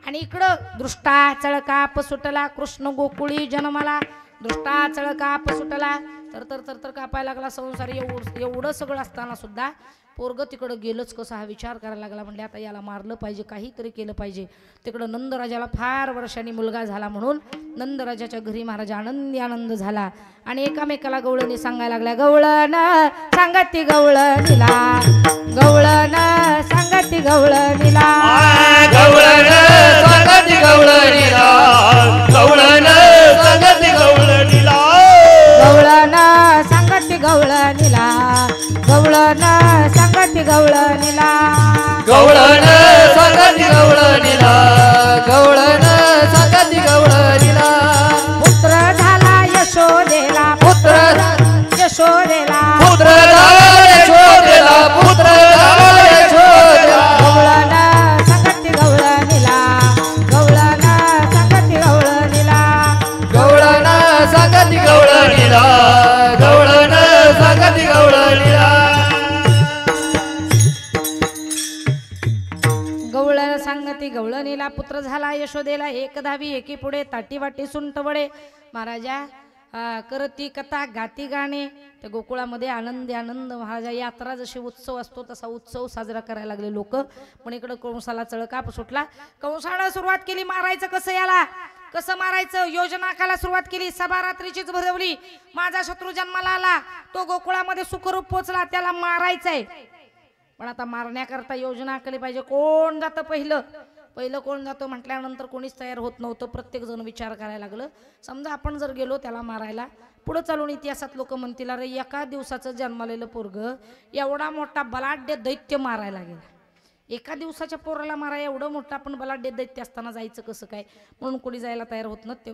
आणि इकडं दृष्टा चळकाप सुटला कृष्ण गोकुळी जन्माला. दृष्टा चळकाप सुटला तर कापायला लागला संसार. एवढं सगळं असताना सुद्धा पोरग तिकडं गेलंच कसं हा विचार करायला लागला. म्हणजे आता याला मारलं पाहिजे, काहीतरी केलं पाहिजे. तिकडं नंदराजाला फार वर्षांनी मुलगा झाला म्हणून नंदराजाच्या घरी महाराजा आनंद झाला. आणि एकामेकाला गवळणी सांगायला लागल्या, गवळण सांगती गवळणीला, गवळण सांगती गवळणीला, गवळण सांगती गवळणीला, गवळण सांगती गवळणीला, गवळण सांगती गवळणीला, गवळण सांगती गवळणीला, गवळण सांगती गवळणीला, गवळण सांगती गवळणीला. पुत्र झाला यशोदेला, पुत्र यशोदेला, पुत्र झाला यशोदेला, पुत्र झाला यशोदेला. गवळण सांगती गवळणीला, गवळण सांगती गवळणीला, गवळण सांगती गवळणीला, गवळण सांगती गवळणीला. गवळण सांगती गवळणीला. पुत्र झाला यशोदेला, एक धावी एकी पुढे ताटी वाटी सुंट वडे. महाराजा करती कथा गाती गाणे. त्या गोकुळामध्ये आनंद महाराजा. यात्रा जशी उत्सव असतो तसा उत्सव साजरा करायला लागले लोक. पण इकडं कंसाला चळकाप सुटला. कंसानं सुरुवात केली मारायचं कसं याला, कसं मारायचं योजना आखायला सुरुवात केली. सभा रात्रीचीच भरवली. माझा शत्रू जन्माला आला, तो गोकुळामध्ये सुखरूप पोचला, त्याला मारायचंय. पण आता मारण्याकरता योजना आखली पाहिजे. कोण जातं पहिलं कोण जातो म्हटल्यानंतर कोणीच तयार होत नव्हतं. प्रत्येक जण विचार करायला लागलं. समजा आपण जर गेलो त्याला मारायला, पुढे चालून इतिहासात लोक म्हणतील अरे एका दिवसाचं जन्मलेलं पोरग एवढा मोठा बलाढ्य दैत्य मारायला गेला. एका दिवसाच्या पोराला मारायला एवढं मोठं आपण बलाढ्य दैत्य असताना जायचं कसं काय, म्हणून कोणी जायला तयार होत नव्हतं.